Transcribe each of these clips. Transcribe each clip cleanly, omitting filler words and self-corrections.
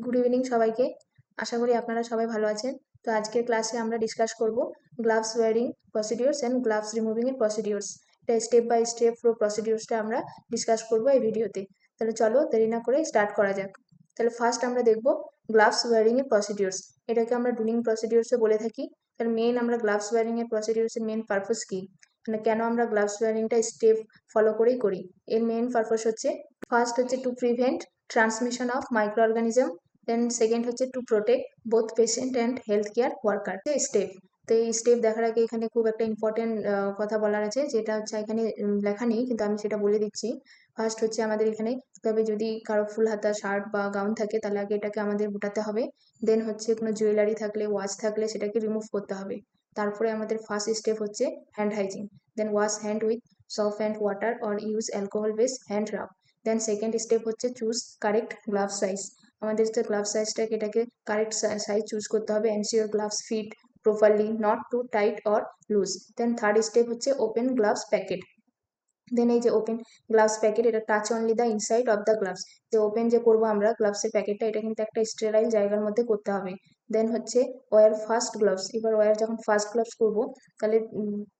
Good evening সবাইকে। আশা করি আপনারা সবাই ভালো আছেন। তো আজকের ক্লাসে আমরা ডিসকাস করব gloves wearing procedures and gloves removing এর প্রসিডিউরস। এটা স্টেপ বাই স্টেপ পুরো প্রসিডিউরসটা আমরা ডিসকাস করব এই ভিডিওতে। তাহলে চলো দেরি না করে স্টার্ট করা যাক। তাহলে ফার্স্ট আমরা দেখব গ্লাভস ওয়ারিং এর প্রসিডিউরস। এটাকে আমরা ডুনিং প্রসিডিউরসও বলে থাকি। তাহলে মেইন আমরা গ্লাভস ওয়ারিং এর প্রসিডিউরস এর মেইন পারপাস কি, মানে কেন আমরা গ্লাভস ওয়ারিংটা স্টেপ ফলো করেই করি। এর মেইন পারপাস হচ্ছে ফার্স্ট হচ্ছে to prevent transmission of microorganism, then second হচ্ছে to protect both patient and health care worker. Step, তো এই স্টেপ দেখার আগে এখানে খুব একটা ইম্পর্টেন্ট কথা বলার আছে, যেটা হচ্ছে এখানে লেখা নেই কিন্তু আমি সেটা বলে দিচ্ছি। ফার্স্ট হচ্ছে আমাদের এখানে, তবে যদি কারো ফুল হাতা শার্ট বা গাউন থাকে তাহলে আগে এটাকে আমাদের গোটাতে হবে। দেন হচ্ছে কোনো জুয়েলারি থাকলে, ওয়াচ থাকলে সেটাকে রিমুভ করতে হবে। তারপরে আমাদের ফার্স্ট স্টেপ হচ্ছে hand hygiene, then wash hand with soap and water or use alcohol based hand rub. Then second step হচ্ছে চুজ কারেক্ট গ্লাভ সাইজ। আমাদের যে গ্লাভ সাইজটাকে এটাকে কারেক্ট সাইজ চুজ করতে হবে। Ensure gloves fit properly, not too tight or loose. Then third step হচ্ছে open gloves packet. Then এই যে open gloves packet, এটা touch only the inside of the gloves. যে ওপেন যে করবো আমরা গ্লাভসের প্যাকেটটা, এটা কিন্তু একটা স্টেরাইল জায়গার মধ্যে করতে হবে। দেন হচ্ছে ওয়ার ফার্স্ট গ্লাভস। এবার ওয়ার যখন ফার্স্ট গ্লাভস করবো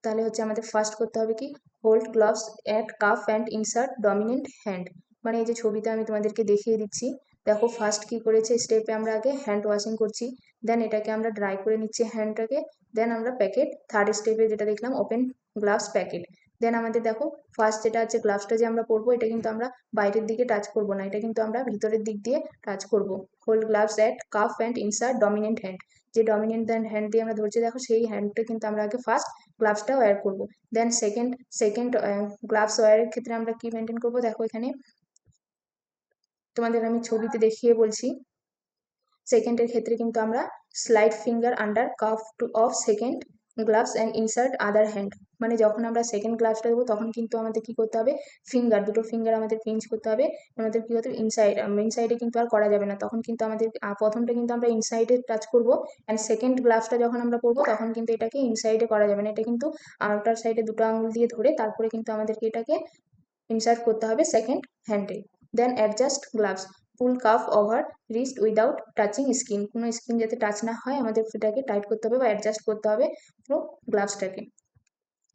তাহলে হচ্ছে আমাদের ফার্স্ট করতে হবে কি, hold gloves at calf and insert dominant hand. মানে এই যে ছবিটা আমি তোমাদেরকে দেখিয়ে দিচ্ছি, দেখো ফার্স্ট কি করেছে স্টেপে আমরা আগে হ্যান্ড ওয়াশিং করছি, দেন এটাকে আমরা ড্রাই করে নিচ্ছি হ্যান্ডটাকে, দেন আমরা প্যাকেট থার্ড স্টেপে যেটা দেখলাম ওপেন গ্লাভস প্যাকেট। দেন আমাদের দেখো ফার্স্ট যেটা আছে গ্লাভসটা যে আমরা পরবো, এটা কিন্তু আমরা বাইরের দিকে টাচ করব না, এটা কিন্তু আমরা ভিতরের দিক দিয়ে টাচ করব। Hold gloves at calf and insert dominant hand. যে ডমিনেন্ট হ্যান্ড দিয়ে আমরা ধরছি দেখো, সেই হ্যান্ডটা কিন্তু আমরা আগে ফার্স্ট গ্লাভসটা ওয়্যার করব। দেন সেকেন্ড গ্লাভস ওয়্যারের ক্ষেত্রে আমরা কি মেনটেন করব, দেখো এখানে তোমাদের আমি ছবিতে দেখিয়ে বলছি। সেকেন্ডের ক্ষেত্রে কিন্তু আমরা slide finger under cuff to of second gloves and insert other hand. মানে যখন আমরা সেকেন্ড গ্লাভসটা দেবো তখন কিন্তু আমাদের কি করতে হবে, দুটো ফিঙ্গার আমাদের পিঞ্চ করতে হবে। আমাদের কি হতে ইনসাইডে কিন্তু আর করা যাবে না, তখন কিন্তু আমাদের প্রথমটা কিন্তু আমরা ইনসাইডে টাচ করবো, অ্যান্ড সেকেন্ড গ্লাভসটা যখন আমরা করবো তখন কিন্তু এটাকে ইনসাইডে করা যাবে না, এটা কিন্তু আউটার সাইডে দুটো আঙুল দিয়ে ধরে তারপরে কিন্তু আমাদেরকে এটাকে ইনসার্ট করতে হবে সেকেন্ড হ্যান্ডে। Then adjust gloves, pull cuff over wrist without touching skin. কোনো স্কিন যাতে টাচ না হয় আমাদের সেটাকে টাইট করতে হবে বা অ্যাডজাস্ট করতে হবে পুরো গ্লাভসটাকে।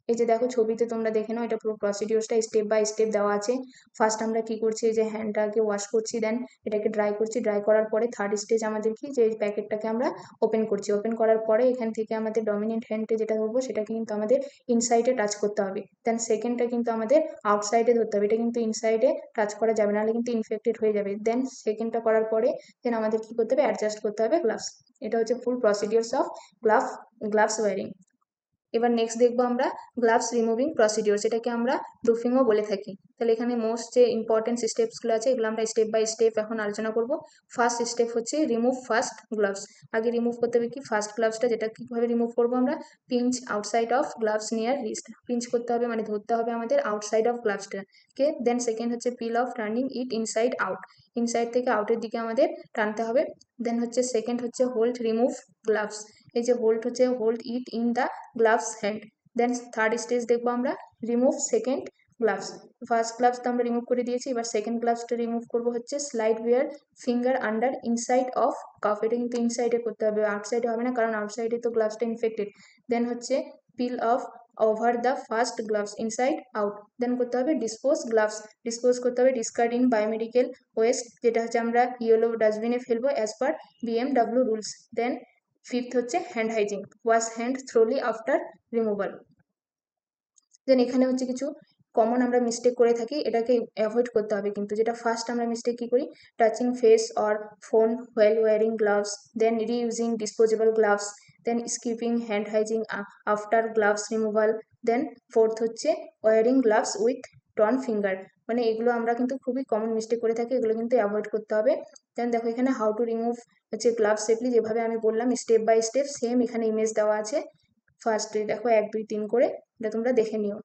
এই যে দেখো ছবিতে তোমরা দেখে নাও, এটা পুরো প্রসিডিউরসটা স্টেপ বাই স্টেপ দেওয়া আছে। ফার্স্ট আমরা কি করছি, এই যে হ্যান্ডটাকে ওয়াশ করছি, দেন এটাকে ড্রাই করছি, ড্রাই করার পরে থার্ড স্টেজ আমাদের কি, যে প্যাকেটটাকে আমরা ওপেন করছি, ওপেন করার পরে এখান থেকে আমাদের ডমিনেন্ট হ্যান্ডে যেটা ধরবো সেটাকে কিন্তু আমাদের ইনসাইডে টাচ করতে হবে। দেন সেকেন্ডটা কিন্তু আমাদের আউটসাইডে ধরতে হবে, এটা কিন্তু ইনসাইডে টাচ করা যাবে না, নাহলে কিন্তু ইনফেক্টেড হয়ে যাবে। দেন সেকেন্ডটা করার পরে দেন আমাদের কি করতে হবে, অ্যাডজাস্ট করতে হবে গ্লাভস। এটা হচ্ছে ফুল প্রসিডিউরস অফ গ্লাভস ওয়ারিং। এবার নেক্সট দেখবো আমরা গ্লাভস রিমুভিং প্রসিডিওর, এটাকে আমরা প্রুফিংও বলে থাকি। তাহলে এখানে মোস্ট যে ইম্পর্টেন্ট স্টেপসগুলো আছে এগুলো আমরা স্টেপ বাই স্টেপ এখন আলোচনা করব। ফার্স্ট স্টেপ হচ্ছে রিমুভ ফার্স্ট গ্লাভস। আগে রিমুভ করতে হবে কি ফার্স্ট গ্লাভসটা, যেটা কিভাবে রিমুভ করবো আমরা, pinch outside of gloves near wrist. Pinch করতে হবে মানে ধরতে হবে আমাদের আউটসাইড অফ গ্লাভসটাকে। দেন সেকেন্ড হচ্ছে peel off turning it inside out, inside থেকে আউটের দিকে আমাদের টানতে হবে। দেন হচ্ছে সেকেন্ড হচ্ছে হোল্ড রিমুভ গ্লাভস, এই যে হোল্ড হচ্ছে hold it in the gloves hand. Then third stage দেখবো আমরা remove second gloves. First gloves তো আমরা রিমুভ করে দিয়েছি, এবার সেকেন্ড গ্লাভসটা রিমুভ করবো হচ্ছে slide your finger under inside of cuff. এটা কিন্তু ইনসাইডে করতে হবে, আউটসাইডে হবে না, কারণ আউটসাইডে তো গ্লাভসটা ইনফেক্টেড। দেন হচ্ছে peel off over the first gloves inside out. Then করতে হবে ডিসপোজ গ্লাভস, ডিসপোজ করতে হবে ডিসকার্ড ইন বায়োমেডিকেল ওয়েস্ট, যেটা হচ্ছে আমরা ইয়েলো ডাস্টবিনে ফেলবো as per BMW rules. Then fifth হচ্ছে hand hygiene, wash hand thoroughly after removal. Then এখানে হচ্ছে কিছু কমন আমরা মিস্টেক করে থাকি, এটাকে অ্যাভয়েড করতে হবে কিন্তু। যেটা ফার্স্ট আমরা মিস্টেক কি করি, touching face or phone while wearing gloves, then reusing disposable gloves, then skipping hand hygiene after gloves removal. Then fourth হচ্ছে wearing gloves with torn finger. মানে এগুলো আমরা কিন্তু খুবই কমন মিস্টেক করে থাকি, এগুলো কিন্তু অ্যাভয়েড করতে হবে। দেন দেখো এখানে হাউ টু রিমুভ হচ্ছে গ্লাভস সেফলি, যেভাবে আমি বললাম স্টেপ বাই স্টেপ সেম এখানে ইমেজ দেওয়া আছে। ফার্স্টে দেখো 1 2 3 করে, এটা তোমরা দেখে নিও।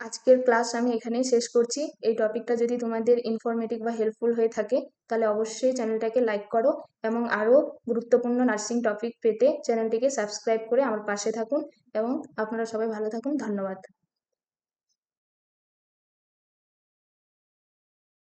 আজকের ক্লাস আমি এখানেই শেষ করছি। এই টপিকটা যদি তোমাদের ইনফরমেটিভ বা হেল্পফুল হয়ে থাকে তাহলে অবশ্যই চ্যানেলটাকে লাইক করো, এবং আরও গুরুত্বপূর্ণ নার্সিং টপিক পেতে চ্যানেলটিকে সাবস্ক্রাইব করে আমার পাশে থাকুন, এবং আপনারা সবাই ভালো থাকুন। ধন্যবাদ।